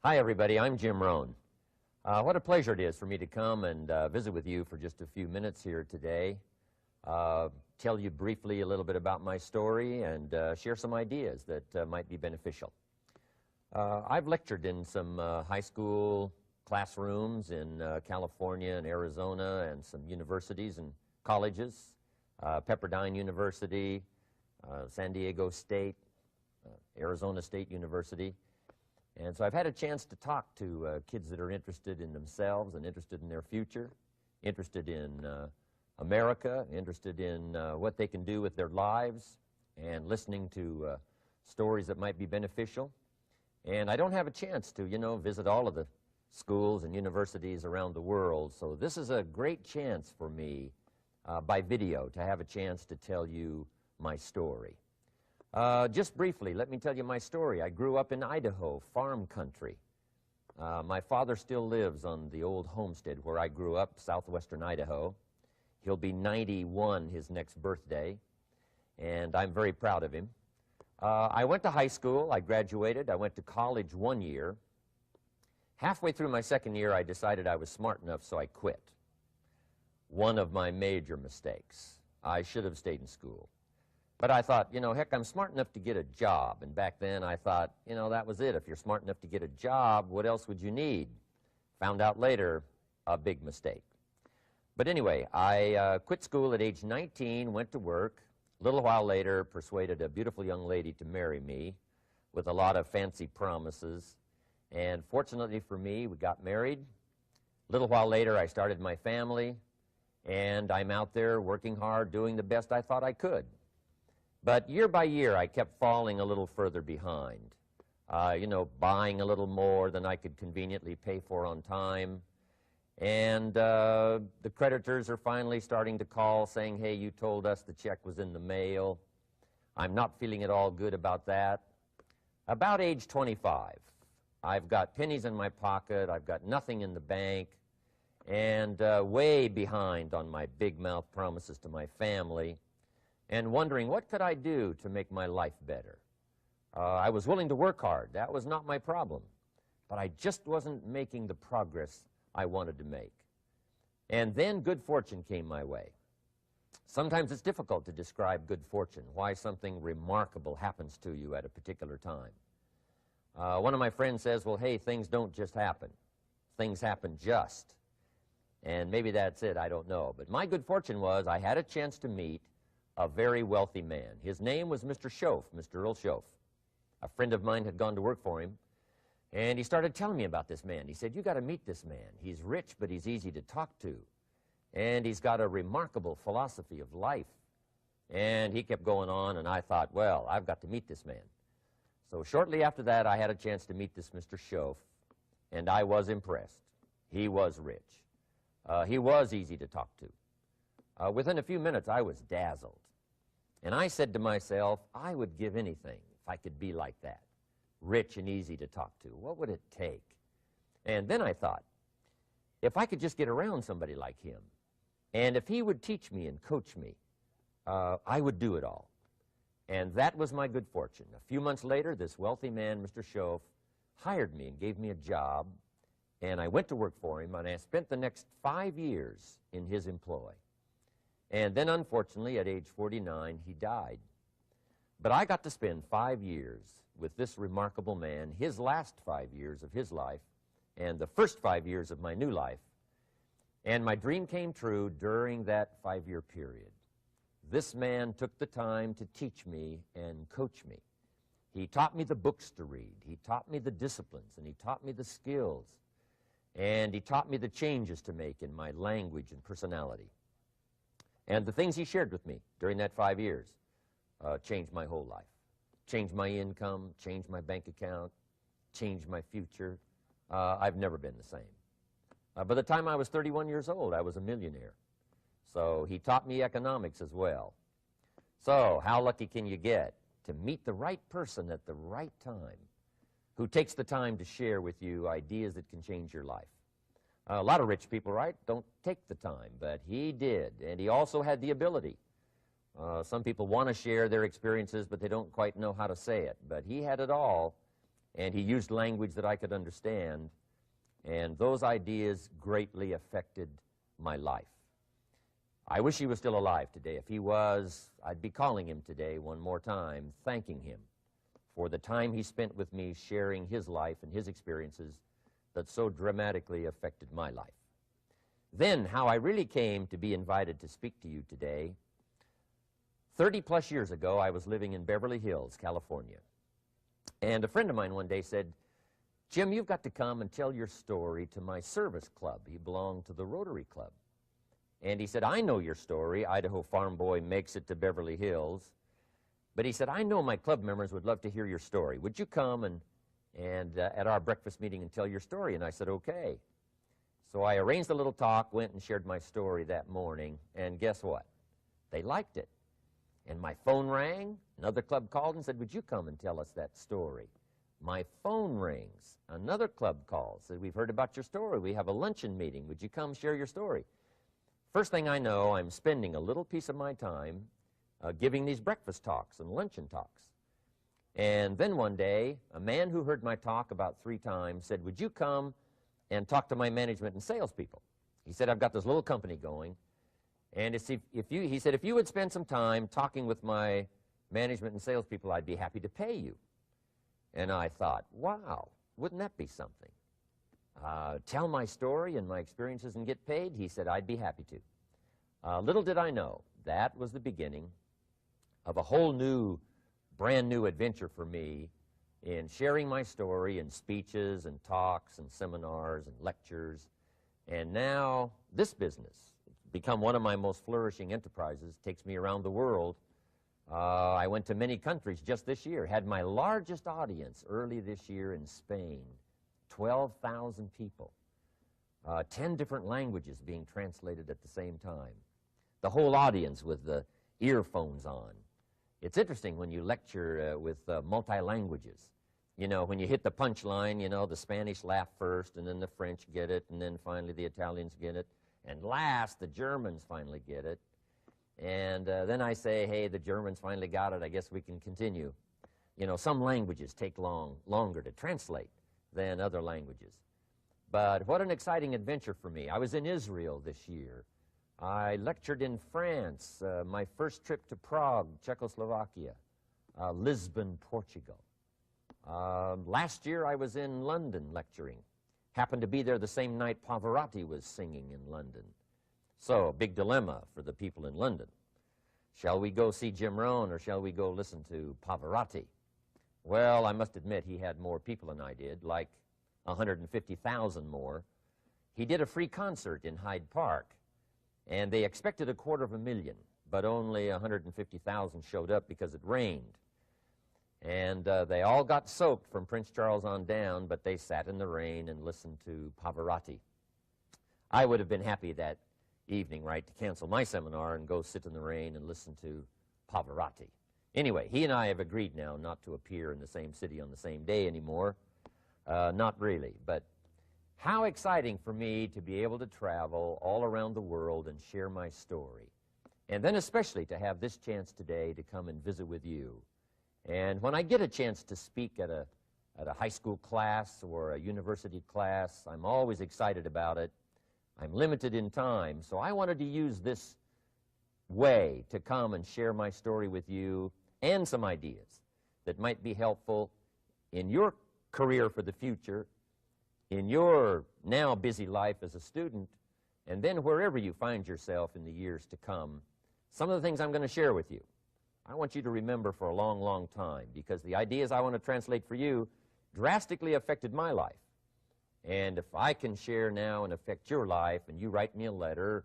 Hi, everybody. I'm Jim Rohn. What a pleasure it is for me to come and visit with you for just a few minutes here today. Tell you briefly a little bit about my story and share some ideas that might be beneficial. I've lectured in some high school classrooms in California and Arizona and some universities and colleges, Pepperdine University, San Diego State, Arizona State University. And so I've had a chance to talk to kids that are interested in themselves and interested in their future, interested in America, interested in what they can do with their lives, and listening to stories that might be beneficial. And I don't have a chance to, visit all of the schools and universities around the world. So this is a great chance for me by video to have a chance to tell you my story. Just briefly, let me tell you my story. I grew up in Idaho, farm country. My father still lives on the old homestead where I grew up, southwestern Idaho. He'll be 91 his next birthday, and I'm very proud of him. I went to high school. I graduated. I went to college 1 year. Halfway through my second year, I decided I was smart enough, so I quit. One of my major mistakes. I should have stayed in school. But I thought, heck, I'm smart enough to get a job. And back then I thought, that was it. If you're smart enough to get a job, what else would you need? Found out later, a big mistake. But anyway, I quit school at age 19, went to work. A little while later, persuaded a beautiful young lady to marry me with a lot of fancy promises. And fortunately for me, we got married. A little while later, I started my family. And I'm out there working hard, doing the best I thought I could. But year by year, I kept falling a little further behind, buying a little more than I could conveniently pay for on time. And the creditors are finally starting to call saying, hey, you told us the check was in the mail. I'm not feeling at all good about that. About age 25, I've got pennies in my pocket, I've got nothing in the bank, and way behind on my big mouth promises to my family, and wondering what could I do to make my life better. I was willing to work hard. That was not my problem. But I just wasn't making the progress I wanted to make. And then good fortune came my way. Sometimes it's difficult to describe good fortune, why something remarkable happens to you at a particular time. One of my friends says, well, hey, things don't just happen. Things happen just. And maybe that's it, I don't know. But my good fortune was I had a chance to meet a very wealthy man. His name was Mr. Schoaf, Mr. Earl Schoaf. A friend of mine had gone to work for him, and he started telling me about this man. He said, you got to meet this man. He's rich, but he's easy to talk to. And he's got a remarkable philosophy of life. And he kept going on, and I thought, well, I've got to meet this man. So shortly after that, I had a chance to meet this Mr. Schoaf, and I was impressed. He was rich. He was easy to talk to. Within a few minutes, I was dazzled. And I said to myself, I would give anything if I could be like that, rich and easy to talk to. What would it take? And then I thought, if I could just get around somebody like him, and if he would teach me and coach me, I would do it all. And that was my good fortune. A few months later, this wealthy man, Mr. Schoaf, hired me and gave me a job, and I went to work for him, and I spent the next 5 years in his employ. And then, unfortunately, at age 49, he died. But I got to spend 5 years with this remarkable man, his last 5 years of his life, and the first 5 years of my new life. And my dream came true during that 5-year period. This man took the time to teach me and coach me. He taught me the books to read. He taught me the disciplines, and he taught me the skills. And he taught me the changes to make in my language and personality. And the things he shared with me during that 5 years changed my whole life. Changed my income, changed my bank account, changed my future. I've never been the same. By the time I was 31 years old, I was a millionaire. So he taught me economics as well. So how lucky can you get to meet the right person at the right time who takes the time to share with you ideas that can change your life? A lot of rich people, right, don't take the time, but he did, and he also had the ability. Some people want to share their experiences, but they don't quite know how to say it. But he had it all, and he used language that I could understand, and those ideas greatly affected my life. I wish he was still alive today. If he was, I'd be calling him today one more time, thanking him for the time he spent with me sharing his life and his experiences that so dramatically affected my life. Then, how I really came to be invited to speak to you today. 30-plus years ago, I was living in Beverly Hills, California. And a friend of mine one day said, "Jim, you've got to come and tell your story to my service club." He belonged to the Rotary Club. And he said, "I know your story. Idaho farm boy makes it to Beverly Hills." But he said, "I know my club members would love to hear your story. Would you come and at our breakfast meeting and tell your story?" And I said, "Okay." So I arranged a little talk, went and shared my story that morning, and guess what? They liked it. And my phone rang. Another club called and said, "Would you come and tell us that story?" My phone rings. Another club calls, said, "We've heard about your story. We have a luncheon meeting. Would you come share your story?" First thing I know, I'm spending a little piece of my time giving these breakfast talks and luncheon talks. And then one day, a man who heard my talk about 3 times said, "Would you come and talk to my management and salespeople?" He said, "I've got this little company going, and he said, if you would spend some time talking with my management and salespeople, I'd be happy to pay you." And I thought, wow, wouldn't that be something? Tell my story and my experiences and get paid? He said, "I'd be happy to." Little did I know, that was the beginning of a whole new, brand new adventure for me in sharing my story in speeches and talks and seminars and lectures. And now this business, it's become one of my most flourishing enterprises, takes me around the world. I went to many countries just this year, had my largest audience early this year in Spain, 12,000 people, 10 different languages being translated at the same time, the whole audience with the earphones on. It's interesting when you lecture with multi-languages. You know, when you hit the punchline, you know, the Spanish laugh first, and then the French get it, and then finally the Italians get it, and last the Germans finally get it. And then I say, "Hey, the Germans finally got it. I guess we can continue." You know, some languages take longer to translate than other languages. But what an exciting adventure for me. I was in Israel this year. I lectured in France, my first trip to Prague, Czechoslovakia, Lisbon, Portugal. Last year I was in London lecturing. Happened to be there the same night Pavarotti was singing in London. So, a big dilemma for the people in London. Shall we go see Jim Rohn, or shall we go listen to Pavarotti? Well, I must admit he had more people than I did, like 150,000 more. He did a free concert in Hyde Park, and they expected 250,000, but only 150,000 showed up because it rained. And they all got soaked from Prince Charles on down, but they sat in the rain and listened to Pavarotti. I would have been happy that evening, right, to cancel my seminar and go sit in the rain and listen to Pavarotti. Anyway, he and I have agreed now not to appear in the same city on the same day anymore. Not really, but how exciting for me to be able to travel all around the world and share my story. And then especially to have this chance today to come and visit with you. And when I get a chance to speak at a high school class or a university class, I'm always excited about it. I'm limited in time, so I wanted to use this way to come and share my story with you and some ideas that might be helpful in your career for the future, in your now busy life as a student, and then wherever you find yourself in the years to come. Some of the things I'm going to share with you, I want you to remember for a long, long time, because the ideas I want to translate for you drastically affected my life. And if I can share now and affect your life, and you write me a letter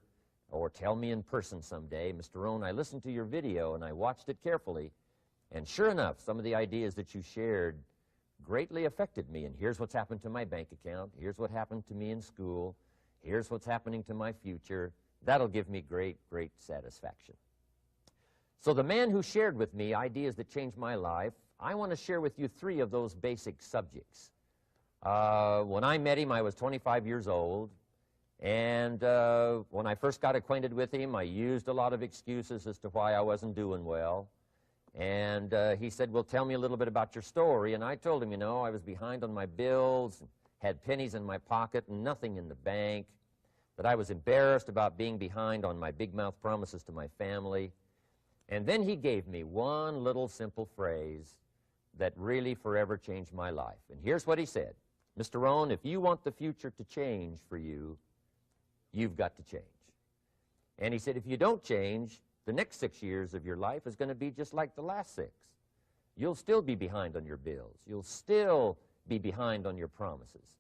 or tell me in person someday, "Mr. Rohn, I listened to your video and I watched it carefully, and sure enough, some of the ideas that you shared greatly affected me, and here's what's happened to my bank account, here's what happened to me in school, here's what's happening to my future," that'll give me great, great satisfaction. So the man who shared with me ideas that changed my life, I want to share with you 3 of those basic subjects. When I met him, I was 25 years old, and when I first got acquainted with him, I used a lot of excuses as to why I wasn't doing well. And he said, well, tell me a little bit about your story. And I told him, you know, I was behind on my bills, had pennies in my pocket, and nothing in the bank, that I was embarrassed about being behind on my big mouth promises to my family. And then he gave me one little simple phrase that really forever changed my life. And here's what he said: Mr. Rohn, if you want the future to change for you, you've got to change. And he said, if you don't change, the next 6 years of your life is going to be just like the last 6. You'll still be behind on your bills. You'll still be behind on your promises.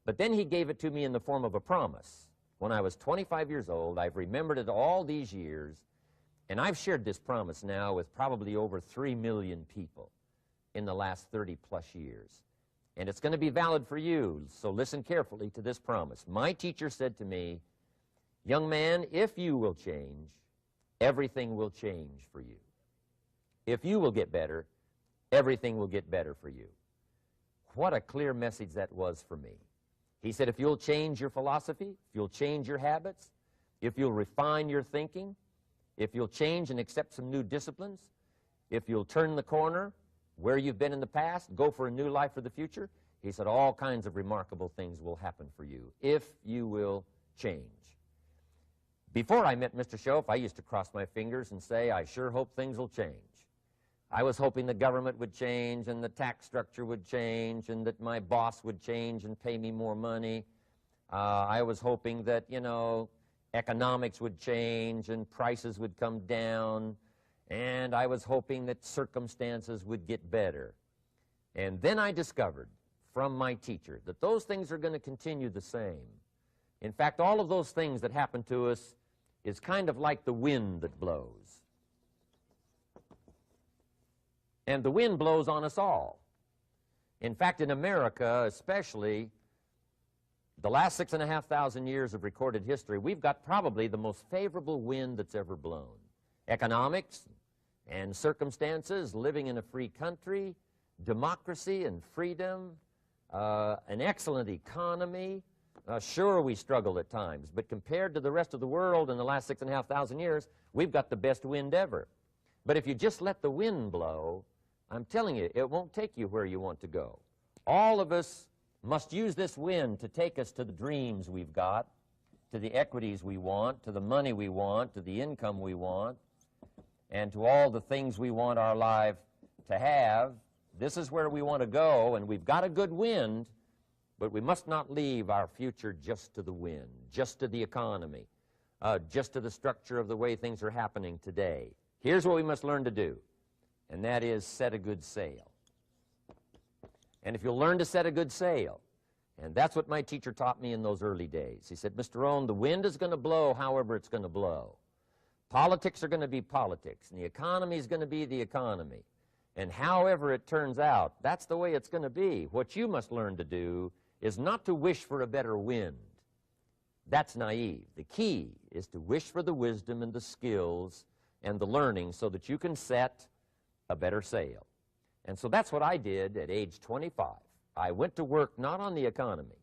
But then he gave it to me in the form of a promise. When I was 25 years old, I've remembered it all these years, and I've shared this promise now with probably over 3 million people in the last 30-plus years. And it's going to be valid for you, so listen carefully to this promise. My teacher said to me, young man, if you will change, everything will change for you. If you will get better, everything will get better for you. What a clear message that was for me. He said, if you'll change your philosophy, if you'll change your habits, if you'll refine your thinking, if you'll change and accept some new disciplines, if you'll turn the corner where you've been in the past, go for a new life for the future, he said, all kinds of remarkable things will happen for you if you will change. Before I met Mr. Schoaf, I used to cross my fingers and say, I sure hope things will change. I was hoping the government would change and the tax structure would change and that my boss would change and pay me more money. I was hoping that, you know, economics would change and prices would come down, and I was hoping that circumstances would get better. And then I discovered from my teacher that those things are going to continue the same. In fact, all of those things that happen to us is kind of like the wind that blows. And the wind blows on us all. In fact, in America especially, the last 6,500 years of recorded history, we've got probably the most favorable wind that's ever blown. Economics and circumstances, living in a free country, democracy and freedom, an excellent economy. Sure, we struggle at times, but compared to the rest of the world in the last 6,500 years, we've got the best wind ever. But if you just let the wind blow, I'm telling you, it won't take you where you want to go. All of us must use this wind to take us to the dreams we've got, to the equities we want, to the money we want, to the income we want, and to all the things we want our life to have. This is where we want to go, and we've got a good wind, but we must not leave our future just to the wind, just to the economy, just to the structure of the way things are happening today. Here's what we must learn to do, and that is set a good sail. And if you'll learn to set a good sail, and that's what my teacher taught me in those early days. He said, Mr. Rohn, the wind is going to blow however it's going to blow. Politics are going to be politics, and the economy is going to be the economy. And however it turns out, that's the way it's going to be. What you must learn to do is not to wish for a better wind. That's naive. The key is to wish for the wisdom and the skills and the learning so that you can set a better sail. And so that's what I did at age 25. I went to work not on the economy.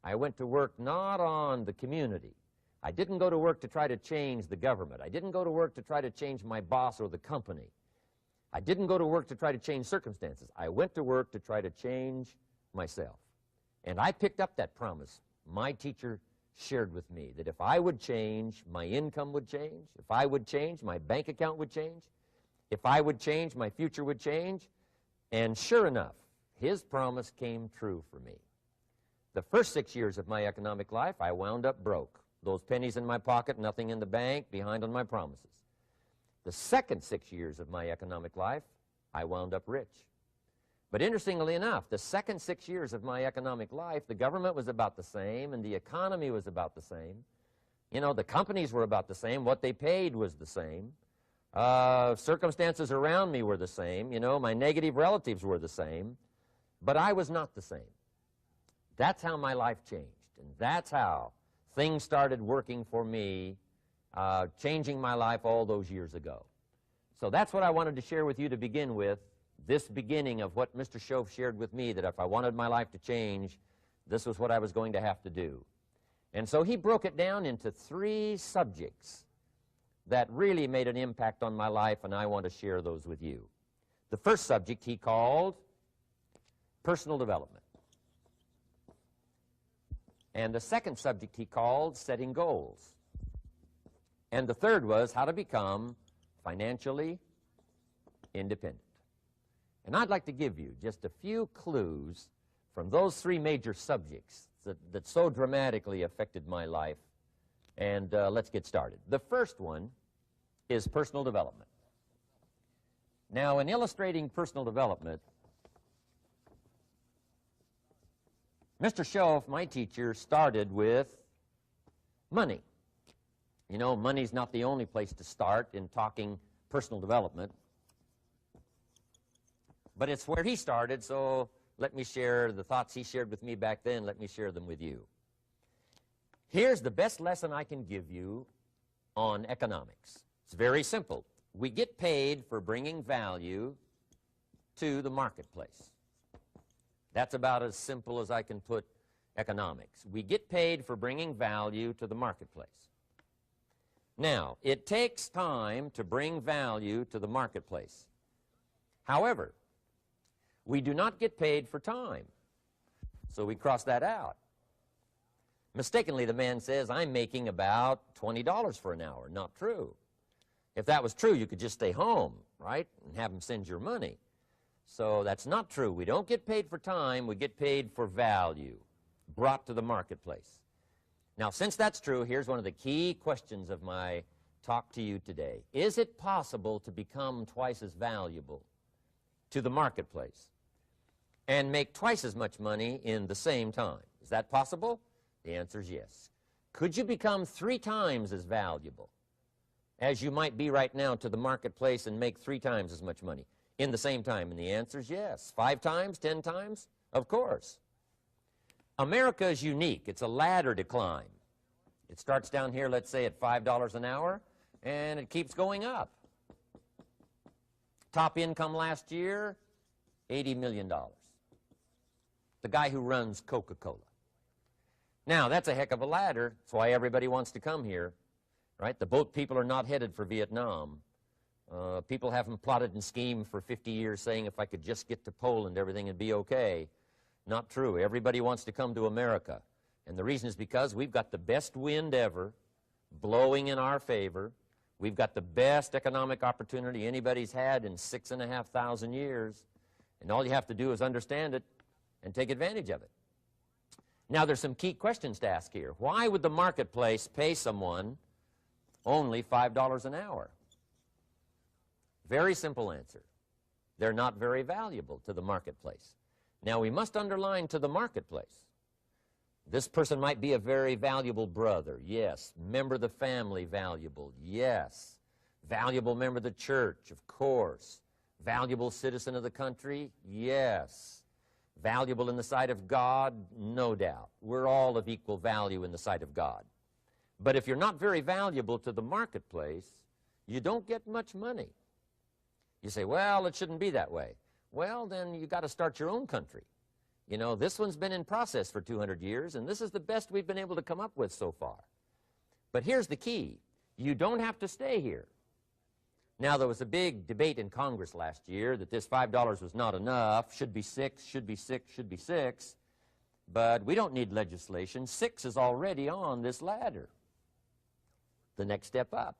I went to work not on the community. I didn't go to work to try to change the government. I didn't go to work to try to change my boss or the company. I didn't go to work to try to change circumstances. I went to work to try to change myself. And I picked up that promise my teacher shared with me, that if I would change, my income would change. If I would change, my bank account would change. If I would change, my future would change. And sure enough, his promise came true for me. The first 6 years of my economic life, I wound up broke. Those pennies in my pocket, nothing in the bank, behind on my promises. The second 6 years of my economic life, I wound up rich. But interestingly enough, the second 6 years of my economic life, the government was about the same and the economy was about the same. You know, the companies were about the same. What they paid was the same. Circumstances around me were the same. You know, my negative relatives were the same. But I was not the same. That's how my life changed. And that's how things started working for me, changing my life all those years ago. So that's what I wanted to share with you to begin with, this beginning of what Mr. Schoaf shared with me, that if I wanted my life to change, this was what I was going to have to do. And so he broke it down into 3 subjects that really made an impact on my life, and I want to share those with you. The first subject he called personal development. And the second subject he called setting goals. And the third was how to become financially independent. And I'd like to give you just a few clues from those three major subjects that so dramatically affected my life. And let's get started. The first one is personal development. Now, in illustrating personal development, Mr. Schoaf, my teacher, started with money. You know, money's not the only place to start in talking personal development, but it's where he started, so let me share the thoughts he shared with me back then. Let me share them with you. Here's the best lesson I can give you on economics. It's very simple. We get paid for bringing value to the marketplace. That's about as simple as I can put economics. We get paid for bringing value to the marketplace. Now, it takes time to bring value to the marketplace. However, we do not get paid for time, so we cross that out. Mistakenly, the man says, I'm making about $20 for an hour. Not true. If that was true, you could just stay home, right, and have them send your money. So that's not true. We don't get paid for time. We get paid for value brought to the marketplace. Now, since that's true, here's one of the key questions of my talk to you today. Is it possible to become twice as valuable to the marketplace and make twice as much money in the same time? Is that possible? The answer is yes. Could you become 3 times as valuable as you might be right now to the marketplace and make 3 times as much money in the same time? And the answer is yes. 5 times, 10 times? Of course. America is unique. It's a ladder to climb. It starts down here, let's say, at $5 an hour, and it keeps going up. Top income last year, $80 million. The guy who runs Coca-Cola. Now, that's a heck of a ladder. That's why everybody wants to come here, right? The boat people are not headed for Vietnam. People haven't plotted and schemed for 50 years saying if I could just get to Poland, everything would be okay. Not true. Everybody wants to come to America. And the reason is because we've got the best wind ever blowing in our favor. We've got the best economic opportunity anybody's had in 6,500 years. And all you have to do is understand it and take advantage of it. Now, there's some key questions to ask here. Why would the marketplace pay someone only $5 an hour? Very simple answer. They're not very valuable to the marketplace. Now, we must underline to the marketplace. This person might be a very valuable brother, yes. Member of the family, valuable, yes. Valuable member of the church, of course. Valuable citizen of the country, yes. Valuable in the sight of God, no doubt. We're all of equal value in the sight of God. But if you're not very valuable to the marketplace, you don't get much money. You say, well, it shouldn't be that way. Well, then you got to start your own country. You know, this one's been in process for 200 years, and this is the best we've been able to come up with so far. But here's the key. You don't have to stay here. Now, there was a big debate in Congress last year that this $5 was not enough, should be 6, should be 6, should be 6. But we don't need legislation. 6 is already on this ladder. The next step up.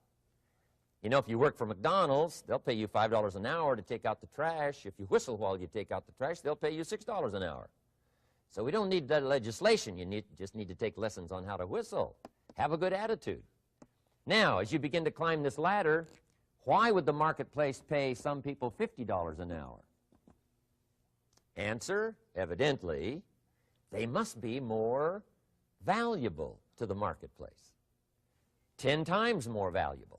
You know, if you work for McDonald's, they'll pay you $5 an hour to take out the trash. If you whistle while you take out the trash, they'll pay you $6 an hour. So we don't need that legislation. You just need to take lessons on how to whistle. Have a good attitude. Now, as you begin to climb this ladder, why would the marketplace pay some people $50 an hour? Answer, evidently, they must be more valuable to the marketplace. 10 times more valuable.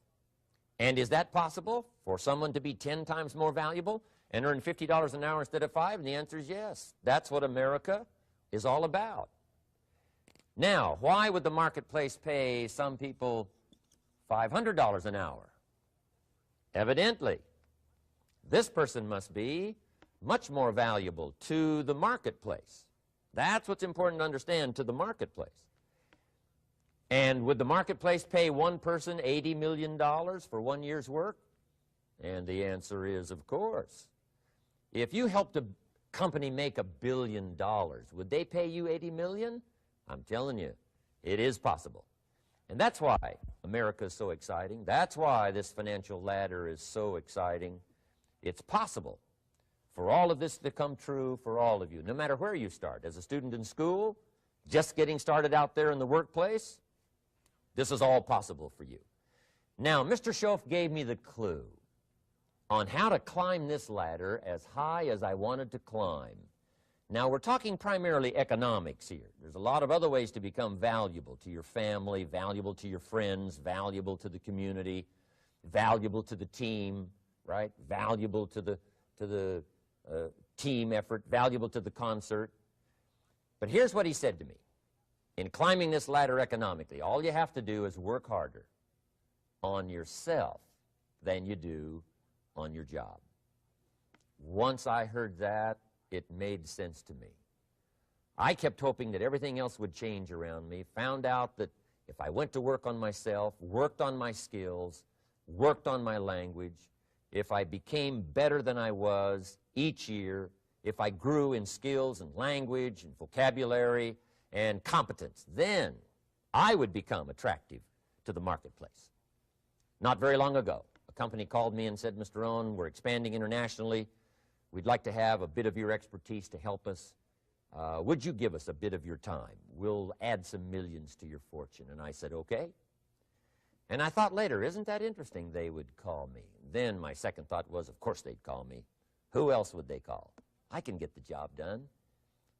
And is that possible for someone to be 10 times more valuable and earn $50 an hour instead of 5? And the answer is yes. That's what America is all about. Now, why would the marketplace pay some people $500 an hour? Evidently, this person must be much more valuable to the marketplace. That's what's important to understand, to the marketplace. And would the marketplace pay one person $80 million for 1 year's work? And the answer is, of course. If you helped a company make $1 billion, would they pay you $80 million? I'm telling you, it is possible. And that's why America is so exciting. That's why this financial ladder is so exciting. It's possible for all of this to come true for all of you, no matter where you start. As a student in school, just getting started out there in the workplace, this is all possible for you. Now, Mr. Schoaf gave me the clue on how to climb this ladder as high as I wanted to climb. Now, we're talking primarily economics here. There's a lot of other ways to become valuable to your family, valuable to your friends, valuable to the community, valuable to the team, right? Valuable to the team effort, valuable to the concert. But here's what he said to me. In climbing this ladder economically, all you have to do is work harder on yourself than you do on your job. Once I heard that, it made sense to me. I kept hoping that everything else would change around me, found out that if I went to work on myself, worked on my skills, worked on my language, if I became better than I was each year, if I grew in skills and language and vocabulary and competence, then I would become attractive to the marketplace. Not very long ago, a company called me and said, Mr. Rohn, we're expanding internationally. We'd like to have a bit of your expertise to help us. Would you give us a bit of your time? We'll add some millions to your fortune. And I said, okay. And I thought later, isn't that interesting? They would call me. Then my second thought was, of course they'd call me. Who else would they call? I can get the job done.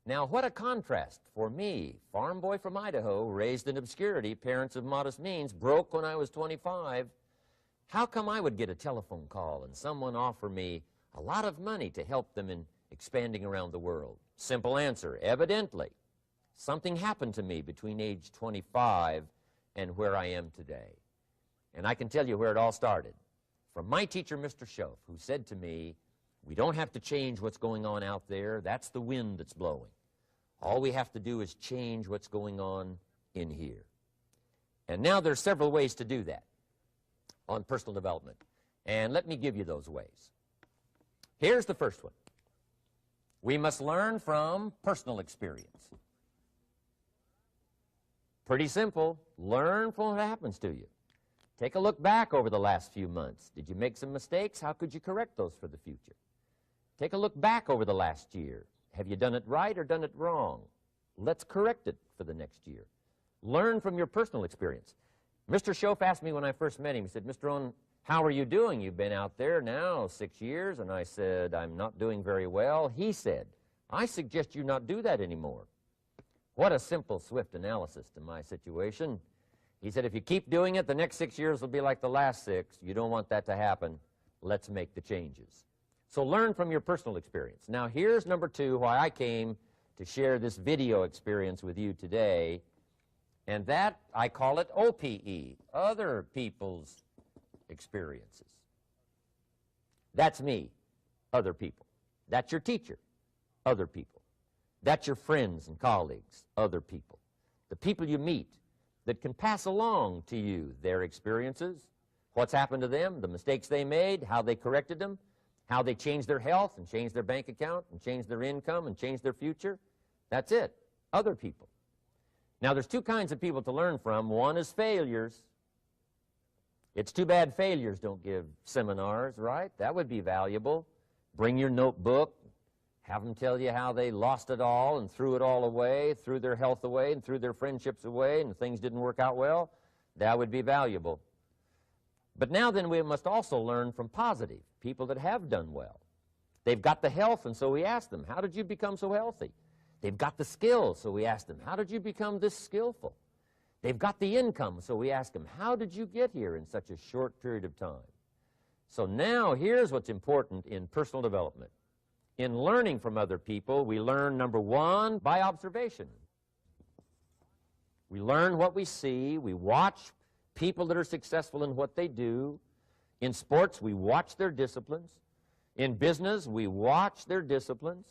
Now, what a contrast for me, farm boy from Idaho, raised in obscurity, parents of modest means, broke when I was 25. How come I would get a telephone call and someone offer me a lot of money to help them in expanding around the world? Simple answer, evidently. Something happened to me between age 25 and where I am today. And I can tell you where it all started. From my teacher, Mr. Schoaf, who said to me, we don't have to change what's going on out there. That's the wind that's blowing. All we have to do is change what's going on in here. And now there's several ways to do that on personal development. And let me give you those ways. Here's the first one. We must learn from personal experience. Pretty simple. Learn from what happens to you. Take a look back over the last few months. Did you make some mistakes? How could you correct those for the future? Take a look back over the last year. Have you done it right or done it wrong? Let's correct it for the next year. Learn from your personal experience. Mr. Schoaf asked me when I first met him, he said, Mr. Rohn, how are you doing? You've been out there now 6 years. And I said, I'm not doing very well. He said, I suggest you not do that anymore. What a simple, swift analysis to my situation. He said, if you keep doing it, the next 6 years will be like the last 6. You don't want that to happen. Let's make the changes. So learn from your personal experience. Now, here's number 2, why I came to share this video experience with you today. And that, I call it OPE, other people's experiences. That's me, other people. That's your teacher, other people. That's your friends and colleagues, other people. The people you meet that can pass along to you their experiences, what's happened to them, the mistakes they made, how they corrected them, how they changed their health and changed their bank account and changed their income and changed their future. That's it, other people. Now, there's 2 kinds of people to learn from. One is failures. It's too bad failures don't give seminars, right? That would be valuable. Bring your notebook, have them tell you how they lost it all and threw it all away, threw their health away and threw their friendships away and things didn't work out well. That would be valuable. But now then we must also learn from positive, people that have done well. They've got the health, and so we ask them, how did you become so healthy? They've got the skills, so we ask them, how did you become this skillful? They've got the income, so we ask them, how did you get here in such a short period of time? So now here's what's important in personal development. In learning from other people, we learn, number 1, by observation. We learn what we see. We watch people that are successful in what they do. In sports, we watch their disciplines. In business, we watch their disciplines.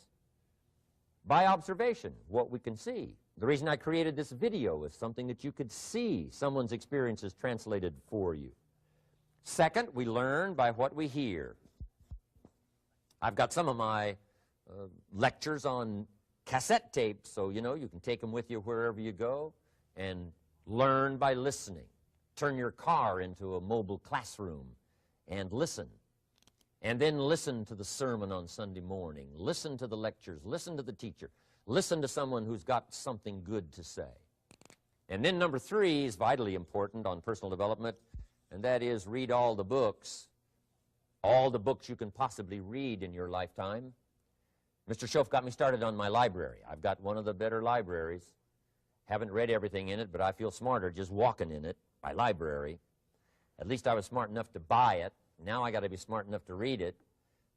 By observation, what we can see, The reason I created this video is something that you could see someone's experiences translated for you. Second, we learn by what we hear. I've got some of my lectures on cassette tapes, so you know you can take them with you wherever you go and learn by listening. Turn your car into a mobile classroom and listen. And then listen to the sermon on Sunday morning. Listen to the lectures. Listen to the teacher. Listen to someone who's got something good to say. And then number 3 is vitally important on personal development, and that is read all the books you can possibly read in your lifetime. Mr. Schoaf got me started on my library. I've got one of the better libraries. Haven't read everything in it, but I feel smarter just walking in it, my library. At least I was smart enough to buy it. Now I got to be smart enough to read it.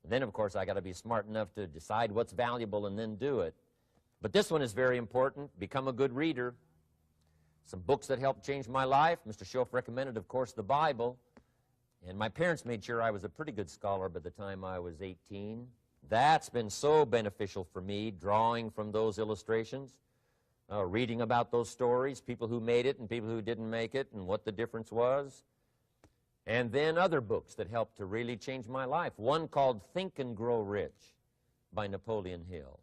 And then, of course, I got to be smart enough to decide what's valuable and then do it. But this one is very important. Become a good reader. Some books that helped change my life. Mr. Schoaf recommended, of course, the Bible. And my parents made sure I was a pretty good scholar by the time I was 18. That's been so beneficial for me, drawing from those illustrations, reading about those stories, people who made it and people who didn't make it, and what the difference was. And then other books that helped to really change my life. One called Think and Grow Rich by Napoleon Hill.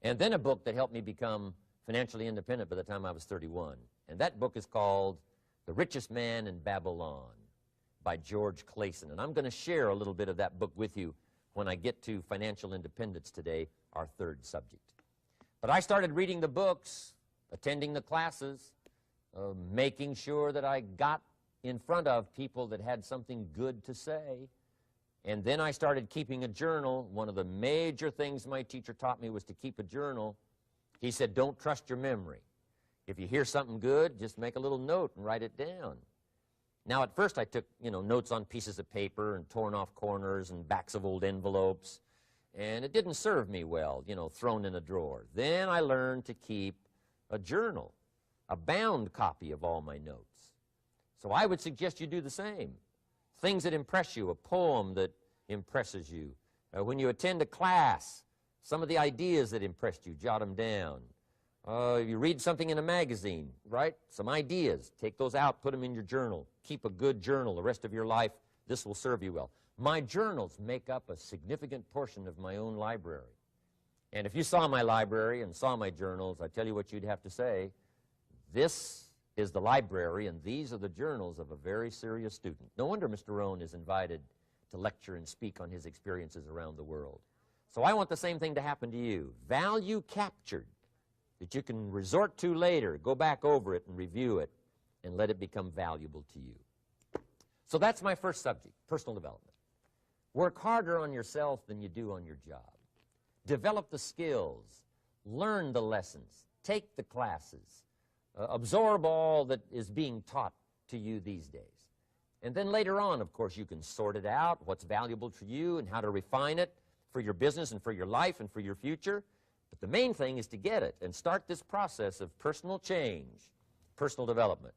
And then a book that helped me become financially independent by the time I was 31. And that book is called The Richest Man in Babylon by George Clayson. And I'm going to share a little bit of that book with you when I get to financial independence today, our 3rd subject. But I started reading the books, attending the classes, making sure that I got in front of people that had something good to say. And then I started keeping a journal. One of the major things my teacher taught me was to keep a journal. He said, don't trust your memory. If you hear something good, just make a little note and write it down. Now, at first I took, notes on pieces of paper and torn off corners and backs of old envelopes. And it didn't serve me well, thrown in a drawer. Then I learned to keep a journal, a bound copy of all my notes. So I would suggest you do the same. Things that impress you, a poem that impresses you. When you attend a class, some of the ideas that impressed you, jot them down. You read something in a magazine, right? Some ideas. Take those out, put them in your journal. Keep a good journal the rest of your life. This will serve you well. My journals make up a significant portion of my own library. And if you saw my library and saw my journals, I tell you what you'd have to say. This is the library, and these are the journals of a very serious student. No wonder Mr. Rohn is invited to lecture and speak on his experiences around the world. So I want the same thing to happen to you. Value captured that you can resort to later, go back over it and review it, and let it become valuable to you. So that's my first subject, personal development. Work harder on yourself than you do on your job. Develop the skills. Learn the lessons. Take the classes. Absorb all that is being taught to you these days. And then later on, of course, you can sort it out, what's valuable to you and how to refine it for your business and for your life and for your future. But the main thing is to get it and start this process of personal change, personal development.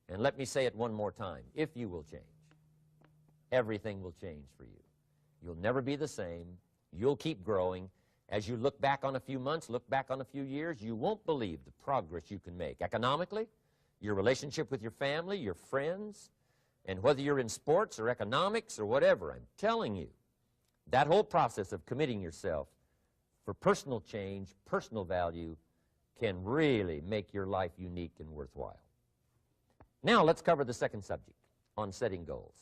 And let me say it one more time. If you will change, everything will change for you. You'll never be the same. You'll keep growing. As you look back on a few months, look back on a few years, you won't believe the progress you can make economically, your relationship with your family, your friends, and whether you're in sports or economics or whatever. I'm telling you, that whole process of committing yourself for personal change, personal value, can really make your life unique and worthwhile. Now let's cover the 2nd subject, on setting goals.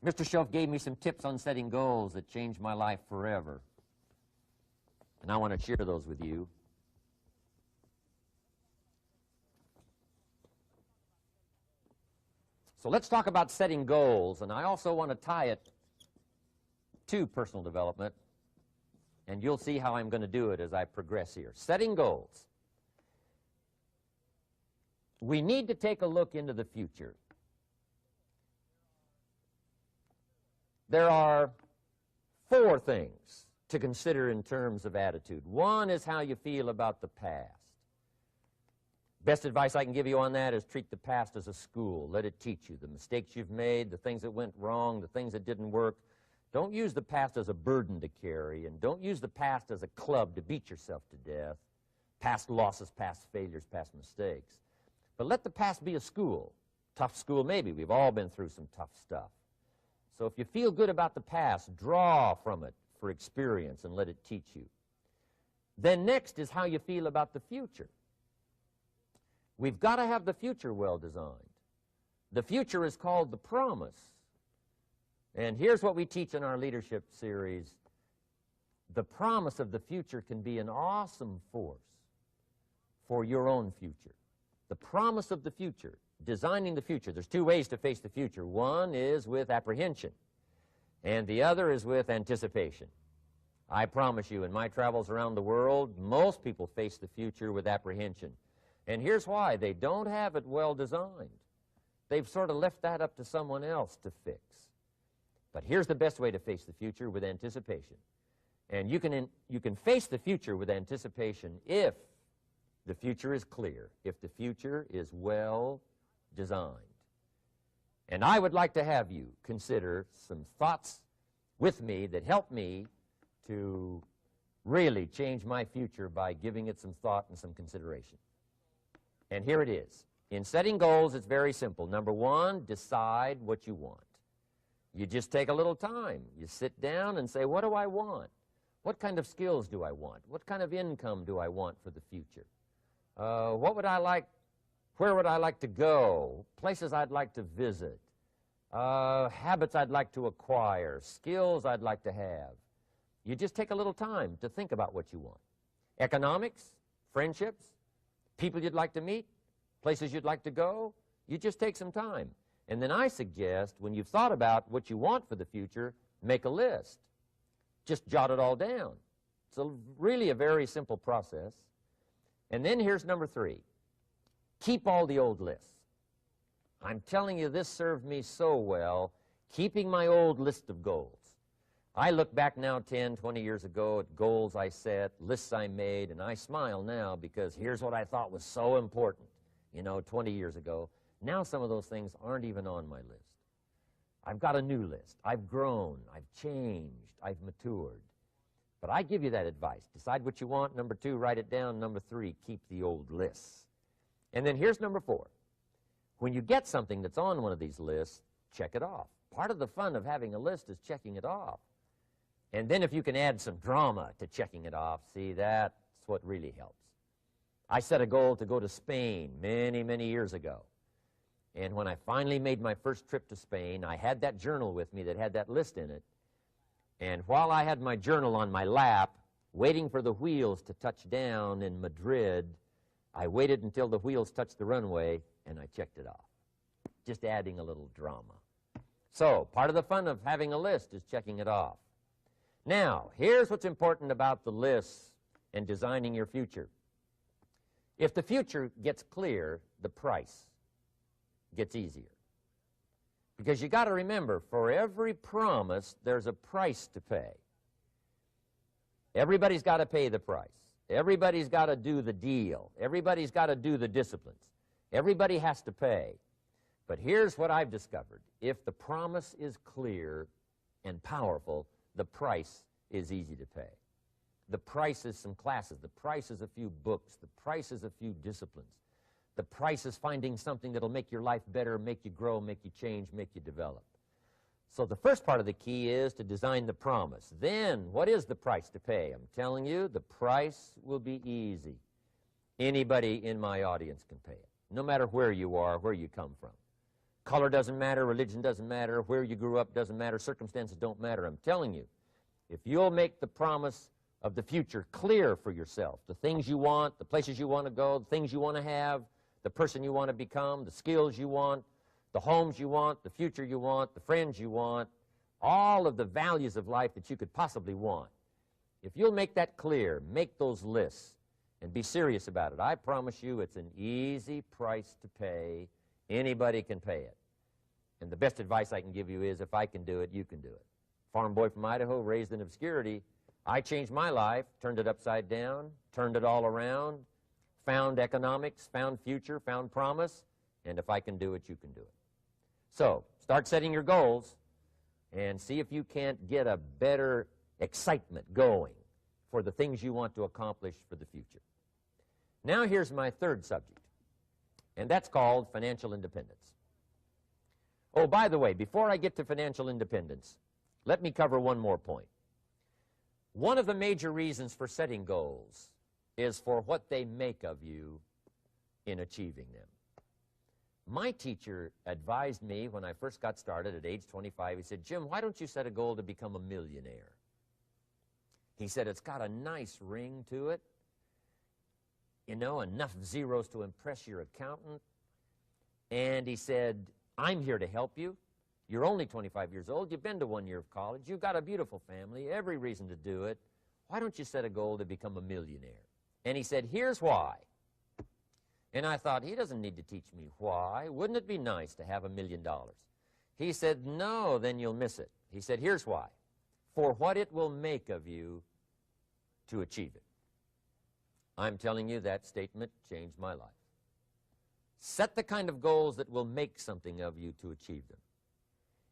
Mr. Schoaf gave me some tips on setting goals that changed my life forever. And I want to share those with you. So let's talk about setting goals, and I also want to tie it to personal development, and you'll see how I'm going to do it as I progress here. Setting goals. We need to take a look into the future. There are 4 things to consider in terms of attitude. One is how you feel about the past. Best advice I can give you on that is treat the past as a school. Let it teach you the mistakes you've made, the things that went wrong, the things that didn't work. Don't use the past as a burden to carry, and don't use the past as a club to beat yourself to death. past losses, past failures, past mistakes. But let the past be a school. Tough school maybe. We've all been through some tough stuff. So if you feel good about the past, draw from it for experience and let it teach you. Then next is how you feel about the future. We've got to have the future well designed. The future is called the promise. And here's what we teach in our leadership series. The promise of the future can be an awesome force for your own future. The promise of the future, designing the future. There's two ways to face the future. One is with apprehension, and the other is with anticipation. I promise you, in my travels around the world, most people face the future with apprehension. And here's why. They don't have it well designed. They've sort of left that up to someone else to fix. But here's the best way to face the future, with anticipation. And you can face the future with anticipation if the future is clear, if the future is well designed. And I would like to have you consider some thoughts with me that help me to really change my future by giving it some thought and some consideration. And here it is. In setting goals, it's very simple. Number one, decide what you want. You just take a little time. You sit down and say, what do I want? What kind of skills do I want? What kind of income do I want for the future? What would I like? Where would I like to go? Places I'd like to visit. Habits I'd like to acquire. Skills I'd like to have. You just take a little time to think about what you want. Economics, friendships, people you'd like to meet, places you'd like to go. You just take some time. And then I suggest, when you've thought about what you want for the future, make a list. Just jot it all down. It's really a very simple process. And then here's number three. Keep all the old lists. I'm telling you, this served me so well, keeping my old list of goals. I look back now 10, 20 years ago at goals I set, lists I made, and I smile now because here's what I thought was so important, 20 years ago. Now some of those things aren't even on my list. I've got a new list. I've grown. I've changed. I've matured. But I give you that advice. Decide what you want. Number two, write it down. Number three, keep the old lists. And then here's number four. When you get something that's on one of these lists, check it off. Part of the fun of having a list is checking it off. And then if you can add some drama to checking it off, see, that's what really helps. I set a goal to go to Spain many, many years ago. And when I finally made my first trip to Spain, I had that journal with me that had that list in it. And while I had my journal on my lap, waiting for the wheels to touch down in Madrid, I waited until the wheels touched the runway, and I checked it off, just adding a little drama. So part of the fun of having a list is checking it off. Now, here's what's important about the lists and designing your future. If the future gets clear, the price gets easier. Because you got to remember, for every promise, there's a price to pay. Everybody's got to pay the price. Everybody's got to do the deal. Everybody's got to do the disciplines. Everybody has to pay. But here's what I've discovered. If the promise is clear and powerful, the price is easy to pay. The price is some classes. The price is a few books. The price is a few disciplines. The price is finding something that'll make your life better, make you grow, make you change, make you develop. So the first part of the key is to design the promise. Then, what is the price to pay? I'm telling you, the price will be easy. Anybody in my audience can pay it, no matter where you are, where you come from. Color doesn't matter, religion doesn't matter, where you grew up doesn't matter, circumstances don't matter. I'm telling you, if you'll make the promise of the future clear for yourself, the things you want, the places you want to go, the things you want to have, the person you want to become, the skills you want, the homes you want, the future you want, the friends you want, all of the values of life that you could possibly want. If you'll make that clear, make those lists, and be serious about it, I promise you it's an easy price to pay. Anybody can pay it. And the best advice I can give you is, if I can do it, you can do it. Farm boy from Idaho, raised in obscurity, I changed my life, turned it upside down, turned it all around, found economics, found future, found promise, and if I can do it, you can do it. So, start setting your goals and see if you can't get a better excitement going for the things you want to accomplish for the future. Now here's my third subject, and that's called financial independence. Oh, by the way, before I get to financial independence, let me cover one more point. One of the major reasons for setting goals is for what they make of you in achieving them. My teacher advised me when I first got started at age 25, he said, Jim, why don't you set a goal to become a millionaire? He said, it's got a nice ring to it, you know, enough zeros to impress your accountant. And he said, I'm here to help you. You're only 25 years old. You've been to 1 year of college. You've got a beautiful family, every reason to do it. Why don't you set a goal to become a millionaire? And he said, here's why. And I thought, he doesn't need to teach me why. Wouldn't it be nice to have $1 million? He said, no, then you'll miss it. He said, here's why. For what it will make of you to achieve it. I'm telling you, that statement changed my life. Set the kind of goals that will make something of you to achieve them.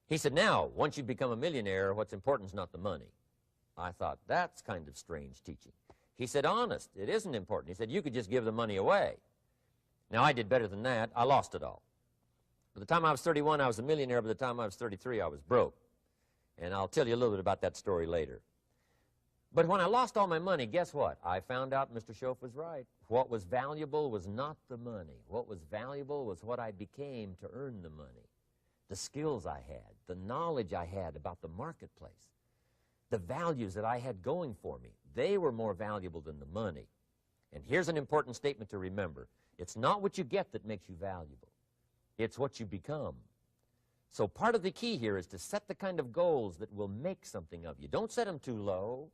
He said, now, once you become a millionaire, what's important is not the money. I thought, that's kind of strange teaching. He said, honest, it isn't important. He said, you could just give the money away. Now, I did better than that. I lost it all. By the time I was 31, I was a millionaire. By the time I was 33, I was broke. And I'll tell you a little bit about that story later. But when I lost all my money, guess what? I found out Mr. Schoaf was right. What was valuable was not the money. What was valuable was what I became to earn the money. The skills I had, the knowledge I had about the marketplace, the values that I had going for me. They were more valuable than the money. And here's an important statement to remember. It's not what you get that makes you valuable. It's what you become. So part of the key here is to set the kind of goals that will make something of you. Don't set them too low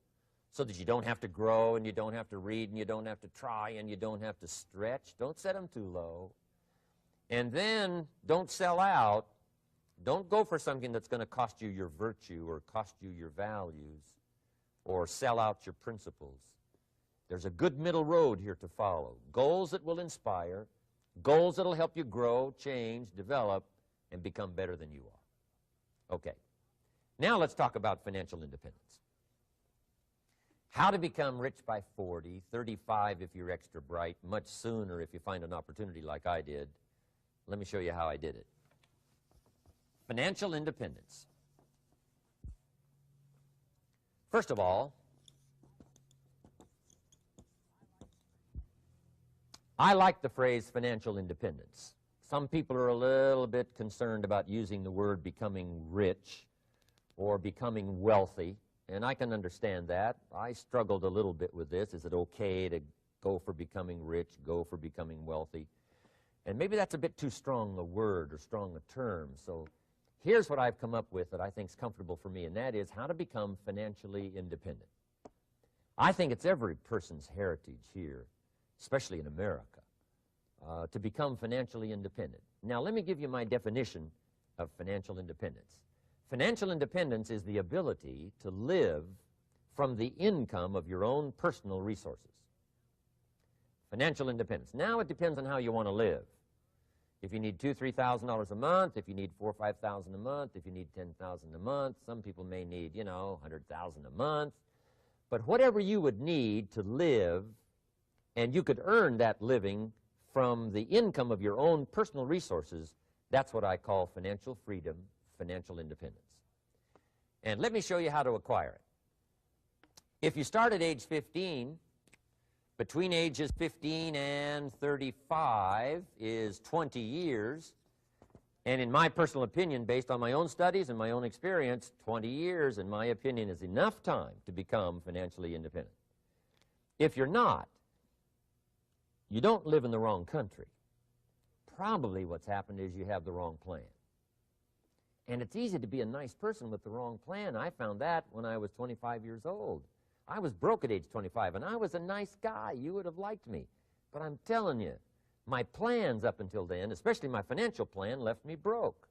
so that you don't have to grow and you don't have to read and you don't have to try and you don't have to stretch. Don't set them too low. And then don't sell out. Don't go for something that's going to cost you your virtue or cost you your values or sell out your principles. There's a good middle road here to follow. Goals that will inspire, goals that will help you grow, change, develop, and become better than you are. Okay. Now let's talk about financial independence. How to become rich by 40, 35 if you're extra bright, much sooner if you find an opportunity like I did. Let me show you how I did it. Financial independence. First of all, I like the phrase financial independence. Some people are a little bit concerned about using the word becoming rich or becoming wealthy, and I can understand that. I struggled a little bit with this. Is it okay to go for becoming rich, go for becoming wealthy? And maybe that's a bit too strong a word or strong a term. So here's what I've come up with that I think is comfortable for me, and that is how to become financially independent. I think it's every person's heritage here, especially in America, to become financially independent. Now, let me give you my definition of financial independence. Financial independence is the ability to live from the income of your own personal resources. Financial independence. Now, it depends on how you want to live. If you need $2,000 to $3,000 a month, if you need $4,000 or $5,000 a month, if you need $10,000 a month, some people may need, you know, $100,000 a month. But whatever you would need to live, and you could earn that living from the income of your own personal resources, that's what I call financial freedom, financial independence. And let me show you how to acquire it. If you start at age 15, between ages 15 and 35 is 20 years. And in my personal opinion, based on my own studies and my own experience, 20 years, in my opinion, is enough time to become financially independent. If you're not, you don't live in the wrong country. Probably what's happened is you have the wrong plan. And it's easy to be a nice person with the wrong plan. I found that when I was 25 years old. I was broke at age 25, and I was a nice guy. You would have liked me. But I'm telling you, my plans up until then, especially my financial plan, left me broke.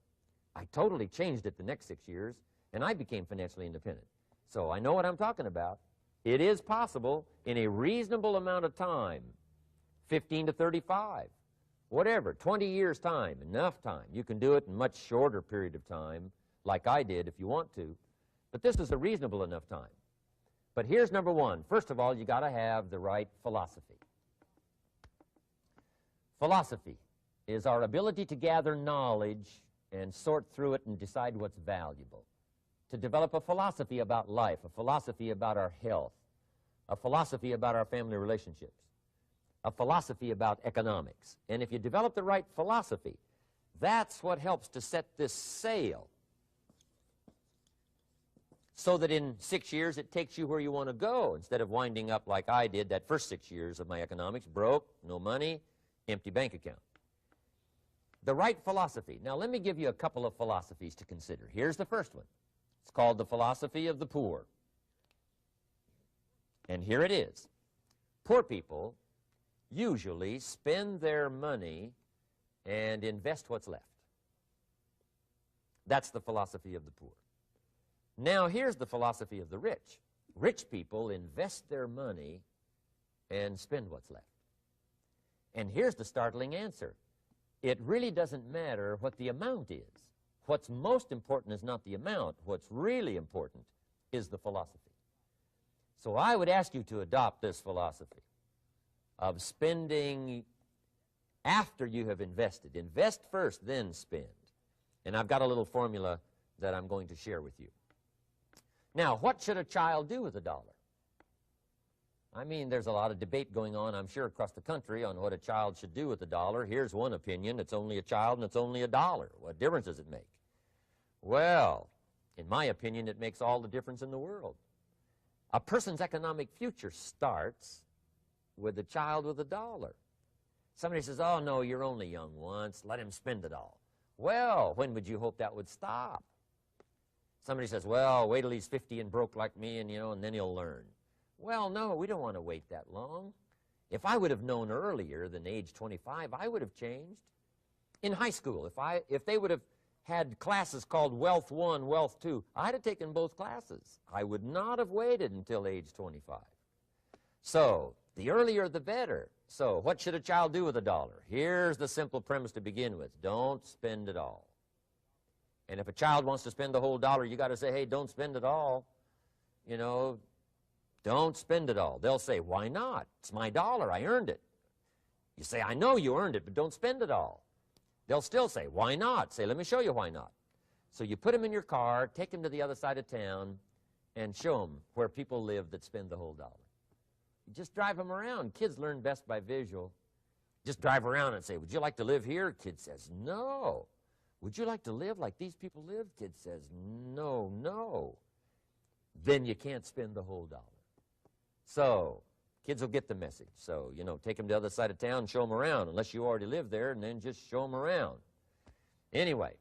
I totally changed it the next 6 years, and I became financially independent. So I know what I'm talking about. It is possible in a reasonable amount of time, 15 to 35, whatever, 20 years' time, enough time. You can do it in a much shorter period of time, like I did if you want to. But this is a reasonable enough time. But here's number one. First of all, you got to have the right philosophy. Philosophy is our ability to gather knowledge and sort through it and decide what's valuable. To develop a philosophy about life, a philosophy about our health, a philosophy about our family relationships, a philosophy about economics. And if you develop the right philosophy, that's what helps to set this sail so that in 6 years it takes you where you want to go instead of winding up like I did that first 6 years of my economics, broke, no money, empty bank account. The right philosophy. Now let me give you a couple of philosophies to consider. Here's the first one. It's called the philosophy of the poor. And here it is. Poor people usually spend their money and invest what's left. That's the philosophy of the poor. Now here's the philosophy of the rich. Rich people invest their money and spend what's left. And here's the startling answer. It really doesn't matter what the amount is. What's most important is not the amount. What's really important is the philosophy. So I would ask you to adopt this philosophy of spending after you have invested. Invest first, then spend. And I've got a little formula that I'm going to share with you. Now, what should a child do with a dollar? I mean, there's a lot of debate going on, I'm sure, across the country on what a child should do with a dollar. Here's one opinion. It's only a child and it's only a dollar. What difference does it make? Well, in my opinion, it makes all the difference in the world. A person's economic future starts with a child with a dollar. Somebody says, oh, no, you're only young once. Let him spend it all. Well, when would you hope that would stop? Somebody says, well, wait till he's 50 and broke like me, and, and then he'll learn. Well, no, we don't want to wait that long. If I would have known earlier than age 25, I would have changed. In high school, if they would have had classes called Wealth 1, Wealth 2, I'd have taken both classes. I would not have waited until age 25. So, the earlier the better. So, what should a child do with a dollar? Here's the simple premise to begin with. Don't spend it all. And if a child wants to spend the whole dollar, you got to say, hey, don't spend it all. Don't spend it all. They'll say, why not? It's my dollar. I earned it. You say, I know you earned it, but don't spend it all. They'll still say, why not? Say, let me show you why not. So you put them in your car, take them to the other side of town, and show them where people live that spend the whole dollar. You just drive them around. Kids learn best by visual. Just drive around and say, would you like to live here? Kid says, no. Would you like to live like these people live? Kid says, no, no. Then you can't spend the whole dollar. So, kids will get the message. So, take them to the other side of town and show them around, unless you already live there, and then just show them around. Anyway,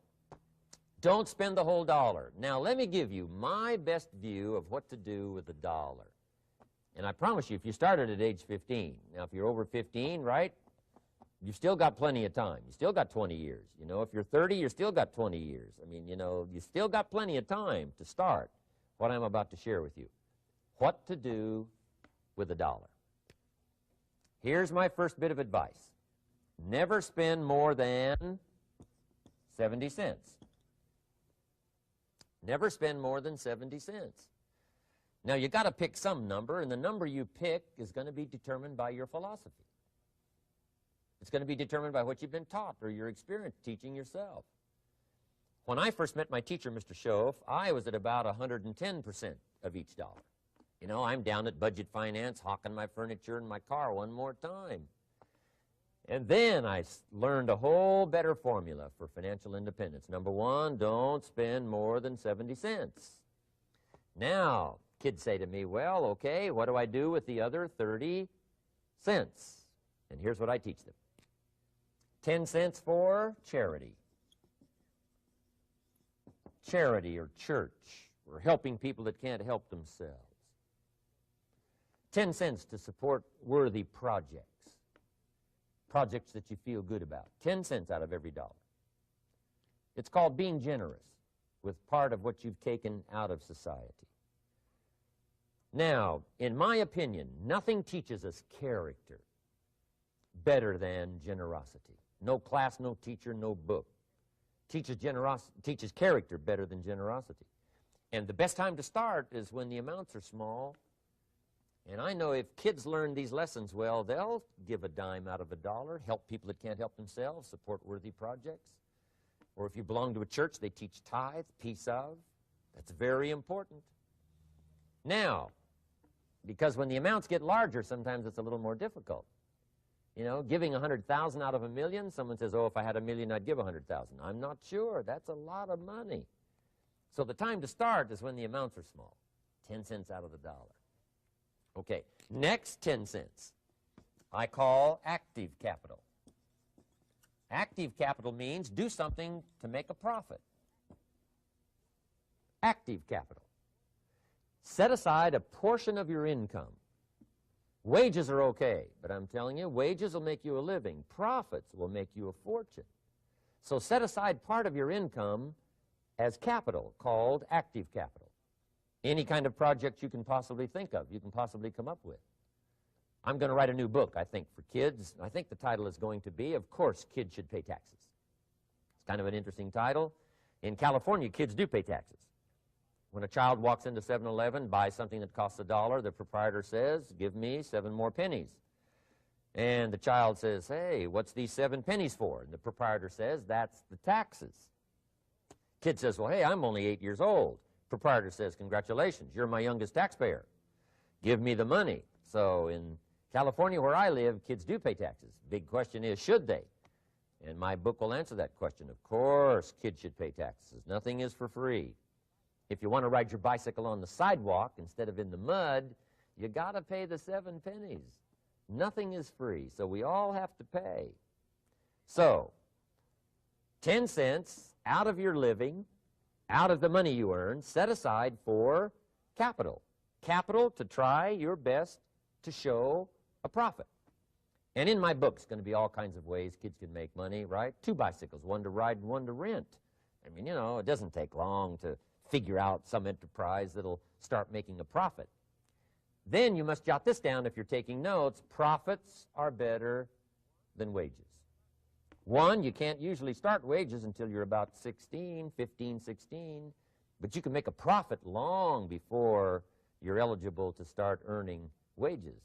don't spend the whole dollar. Now, let me give you my best view of what to do with a dollar. And I promise you, if you started at age 15, now if you're over 15, right, you've still got plenty of time. You still got 20 years. If you're 30, you've still got 20 years. I mean, you still got plenty of time to start what I'm about to share with you. What to do with a dollar. Here's my first bit of advice. Never spend more than 70 cents. Never spend more than 70 cents. Now, you got to pick some number, and the number you pick is going to be determined by your philosophy. It's going to be determined by what you've been taught or your experience teaching yourself. When I first met my teacher, Mr. Schoaf, I was at about 110% of each dollar. I'm down at budget finance, hawking my furniture and my car one more time. And then I learned a whole better formula for financial independence. Number one, don't spend more than 70 cents. Now, kids say to me, well, okay, what do I do with the other 30 cents? And here's what I teach them. 10 cents for charity. Charity or church, or helping people that can't help themselves. 10 cents to support worthy projects. Projects that you feel good about. 10 cents out of every dollar. It's called being generous with part of what you've taken out of society. Now, in my opinion, nothing teaches us character better than generosity. No class, no teacher, no book teaches character better than generosity. And the best time to start is when the amounts are small And I know if kids learn these lessons well, they'll give a dime out of a dollar, help people that can't help themselves, support worthy projects. Or if you belong to a church, they teach tithe, piece of. That's very important. Now, because when the amounts get larger, sometimes it's a little more difficult. You know, giving 100,000 out of a million, someone says, oh, if I had a million, I'd give 100,000. I'm not sure. That's a lot of money. So the time to start is when the amounts are small, 10 cents out of the dollar. Okay, next 10 cents I call active capital. Active capital means do something to make a profit. Active capital. Set aside a portion of your income. Wages are okay, but I'm telling you, wages will make you a living. Profits will make you a fortune. So set aside part of your income as capital, called active capital. Any kind of project you can possibly think of, you can possibly come up with. I'm going to write a new book, I think, for kids. I think the title is going to be, Of Course Kids Should Pay Taxes. It's kind of an interesting title. In California, kids do pay taxes. When a child walks into 7-Eleven, buys something that costs $1, the proprietor says, give me 7 more pennies. And the child says, hey, what's these 7 pennies for? And the proprietor says, that's the taxes. Kid says, well, hey, I'm only 8 years old. Proprietor says, congratulations, you're my youngest taxpayer. Give me the money. So in California, where I live, kids do pay taxes. Big question is, should they? And my book will answer that question. Of course, kids should pay taxes. Nothing is for free. If you want to ride your bicycle on the sidewalk instead of in the mud, you got to pay the 7 pennies. Nothing is free, so we all have to pay. So, 10 cents out of your living, out of the money you earn, set aside for capital. Capital to try your best to show a profit. And in my book, it's going to be all kinds of ways kids can make money, right? 2 bicycles, one to ride and one to rent. I mean, you know, it doesn't take long to figure out some enterprise that'll start making a profit. Then you must jot this down if you're taking notes. Profits are better than wages. 1, you can't usually start wages until you're about 16, 15, 16, but you can make a profit long before you're eligible to start earning wages.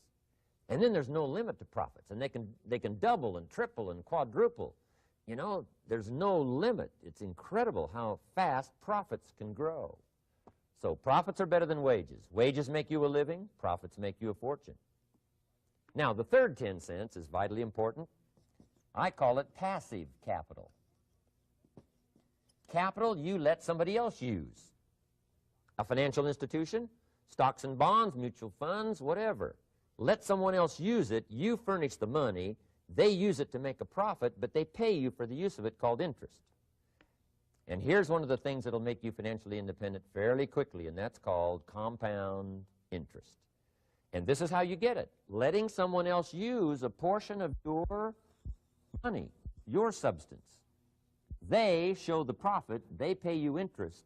And then there's no limit to profits, and they can double and triple and quadruple. You know, there's no limit. It's incredible how fast profits can grow. So profits are better than wages. Wages make you a living. Profits make you a fortune. Now, the third 10 cents is vitally important. I call it passive capital. Capital you let somebody else use. A financial institution, stocks and bonds, mutual funds, whatever. Let someone else use it. You furnish the money. They use it to make a profit, but they pay you for the use of it, called interest. And here's one of the things that will make you financially independent fairly quickly, and that's called compound interest. And this is how you get it. Letting someone else use a portion of your money, your substance. They show the profit. They pay you interest.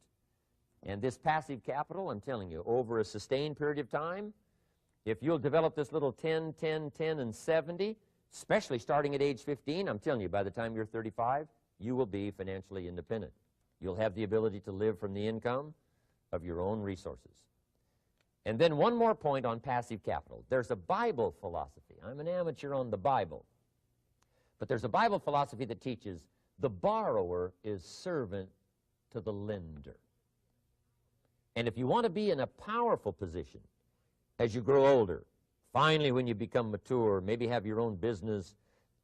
And this passive capital, I'm telling you, over a sustained period of time, if you'll develop this little 10, 10, 10, and 70, especially starting at age 15, I'm telling you, by the time you're 35, you will be financially independent. You'll have the ability to live from the income of your own resources. And then one more point on passive capital. There's a Bible philosophy. I'm an amateur on the Bible. But there's a Bible philosophy that teaches the borrower is servant to the lender. And if you want to be in a powerful position as you grow older, finally when you become mature, maybe have your own business,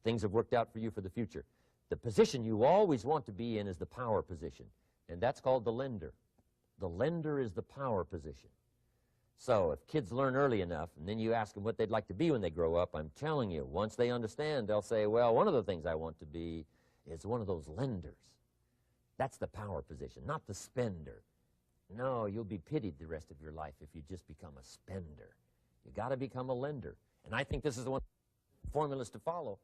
things have worked out for you for the future, the position you always want to be in is the power position, and that's called the lender. The lender is the power position. So if kids learn early enough, and then you ask them what they'd like to be when they grow up, I'm telling you, once they understand, they'll say, well, one of the things I want to be is one of those lenders. That's the power position, not the spender. No, you'll be pitied the rest of your life if you just become a spender. You got to become a lender. And I think this is one of the formulas to follow.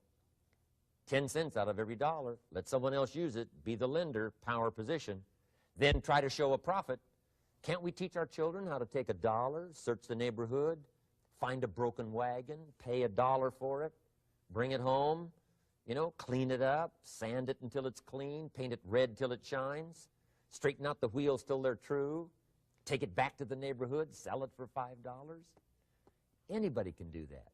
10 cents out of every dollar. Let someone else use it. Be the lender, power position. Then try to show a profit. Can't we teach our children how to take $1, search the neighborhood, find a broken wagon, pay $1 for it, bring it home, you know, clean it up, sand it until it's clean, paint it red till it shines, straighten out the wheels till they're true, take it back to the neighborhood, sell it for $5? Anybody can do that.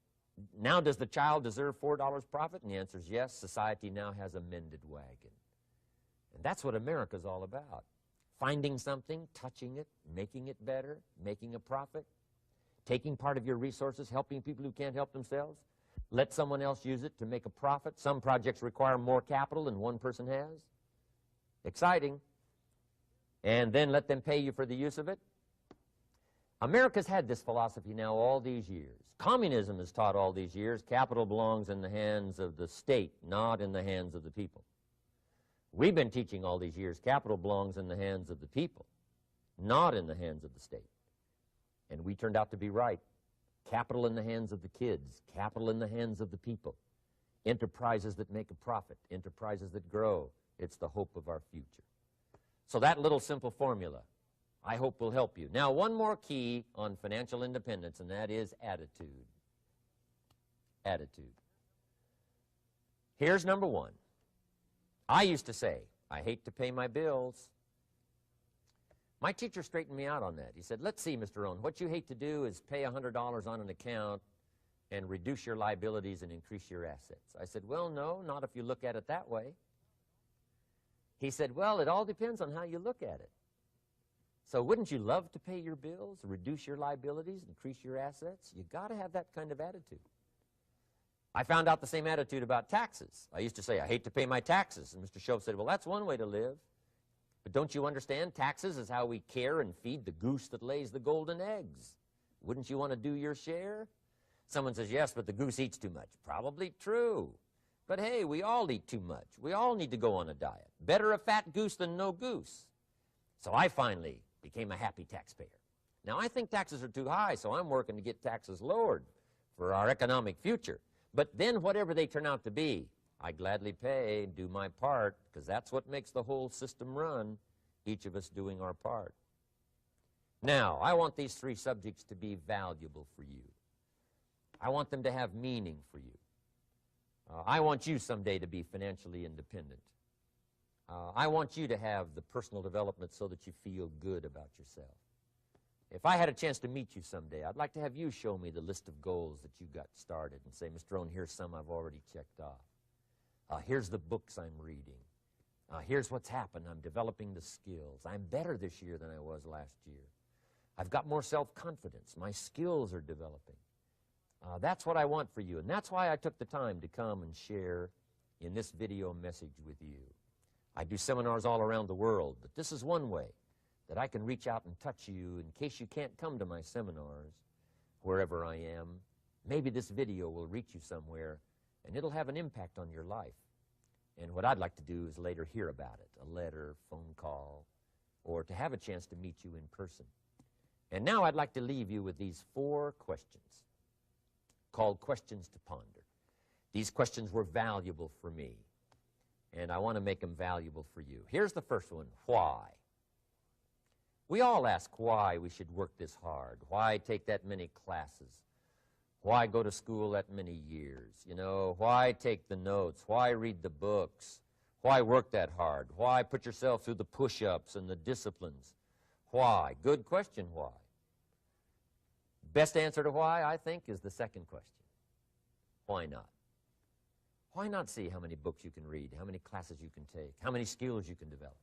Now, does the child deserve $4 profit? And the answer is yes. Society now has a mended wagon. And that's what America's all about. Finding something, touching it, making it better, making a profit, taking part of your resources, helping people who can't help themselves. Let someone else use it to make a profit. Some projects require more capital than one person has. Exciting. And then let them pay you for the use of it. America's had this philosophy now all these years. Communism has taught all these years capital belongs in the hands of the state, not in the hands of the people. We've been teaching all these years capital belongs in the hands of the people, not in the hands of the state. And we turned out to be right. Capital in the hands of the kids, capital in the hands of the people. Enterprises that make a profit, enterprises that grow. It's the hope of our future. So that little simple formula, I hope, will help you. Now, one more key on financial independence, and that is attitude. Attitude. Here's number one. I used to say, I hate to pay my bills. My teacher straightened me out on that. He said, let's see, Mr. Rohn, what you hate to do is pay $100 on an account and reduce your liabilities and increase your assets. I said, well, no, not if you look at it that way. He said, well, it all depends on how you look at it. So wouldn't you love to pay your bills, reduce your liabilities, increase your assets? You've got to have that kind of attitude. I found out the same attitude about taxes. I used to say, I hate to pay my taxes. And Mr. Shove said, well, that's one way to live. But don't you understand? Taxes is how we care and feed the goose that lays the golden eggs. Wouldn't you want to do your share? Someone says, yes, but the goose eats too much. Probably true. But hey, we all eat too much. We all need to go on a diet. Better a fat goose than no goose. So I finally became a happy taxpayer. Now, I think taxes are too high, so I'm working to get taxes lowered for our economic future. But then whatever they turn out to be, I gladly pay and do my part, because that's what makes the whole system run, each of us doing our part. Now, I want these three subjects to be valuable for you. I want them to have meaning for you. I want you someday to be financially independent. I want you to have the personal development so that you feel good about yourself. If I had a chance to meet you someday, I'd like to have you show me the list of goals that you got started and say, Mr. Rohn, here's some I've already checked off. Here's the books I'm reading. Here's what's happened. I'm developing the skills. I'm better this year than I was last year. I've got more self-confidence. My skills are developing. That's what I want for you, and that's why I took the time to come and share in this video message with you. I do seminars all around the world, but this is one way that I can reach out and touch you in case you can't come to my seminars wherever I am. Maybe this video will reach you somewhere, and it'll have an impact on your life. And what I'd like to do is later hear about it, a letter, phone call, or to have a chance to meet you in person. And now I'd like to leave you with these 4 questions called questions to ponder. These questions were valuable for me, and I want to make them valuable for you. Here's the first one, why? We all ask why we should work this hard, why take that many classes, why go to school that many years, you know, why take the notes, why read the books, why work that hard, why put yourself through the push-ups and the disciplines, why? Good question, why? Best answer to why, I think, is the second question. Why not? Why not see how many books you can read, how many classes you can take, how many skills you can develop?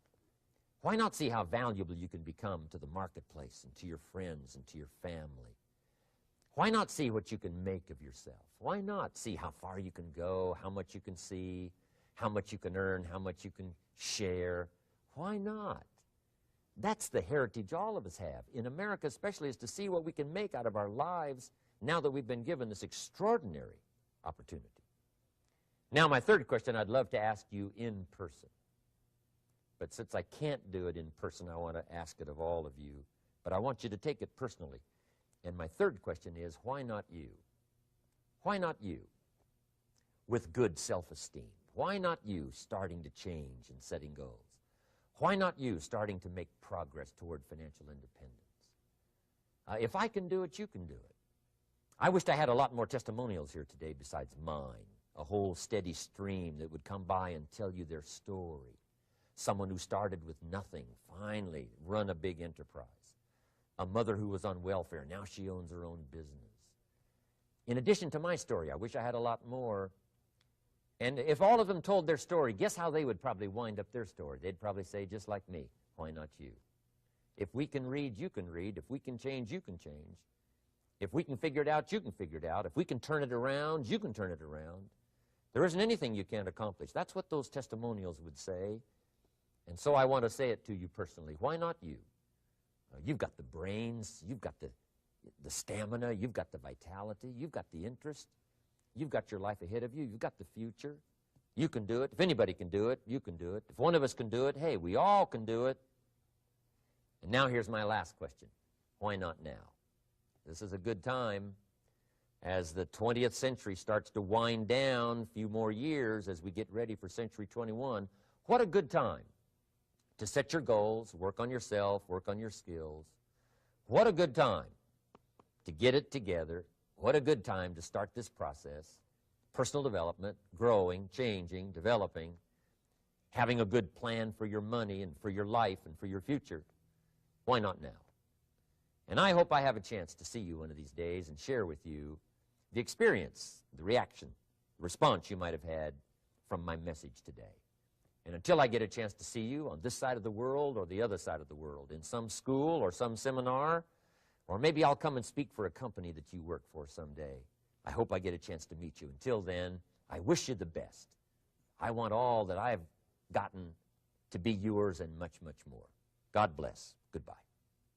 Why not see how valuable you can become to the marketplace and to your friends and to your family? Why not see what you can make of yourself? Why not see how far you can go, how much you can see, how much you can earn, how much you can share? Why not? That's the heritage all of us have, in America especially, is to see what we can make out of our lives now that we've been given this extraordinary opportunity. Now, my third question I'd love to ask you in person. But since I can't do it in person, I want to ask it of all of you. But I want you to take it personally. And my third question is, why not you? Why not you with good self-esteem? Why not you starting to change and setting goals? Why not you starting to make progress toward financial independence? If I can do it, you can do it. I wished I had a lot more testimonials here today besides mine, a whole steady stream that would come by and tell you their story. Someone who started with nothing, finally run a big enterprise. A mother who was on welfare, now she owns her own business. in addition to my story. I wish I had a lot more. And if all of them told their story, guess how they would probably wind up their story? They'd probably say, just like me, why not you? If we can read, you can read. If we can change, you can change. If we can figure it out, you can figure it out. If we can turn it around, you can turn it around. There isn't anything you can't accomplish. That's what those testimonials would say. And so I want to say it to you personally. Why not you? You've got the brains. You've got the stamina. You've got the vitality. You've got the interest. You've got your life ahead of you. You've got the future. You can do it. If anybody can do it, you can do it. If one of us can do it, hey, we all can do it. And now here's my last question. Why not now? This is a good time as the 20th century starts to wind down, a few more years as we get ready for century 21. What a good time to set your goals, work on yourself, work on your skills. What a good time to get it together. What a good time to start this process. Personal development, growing, changing, developing, having a good plan for your money and for your life and for your future. Why not now? And I hope I have a chance to see you one of these days and share with you the experience, the reaction, the response you might have had from my message today. And until I get a chance to see you on this side of the world or the other side of the world, in some school or some seminar, or maybe I'll come and speak for a company that you work for someday. I hope I get a chance to meet you. Until then, I wish you the best. I want all that I've gotten to be yours and much, much more. God bless. Goodbye.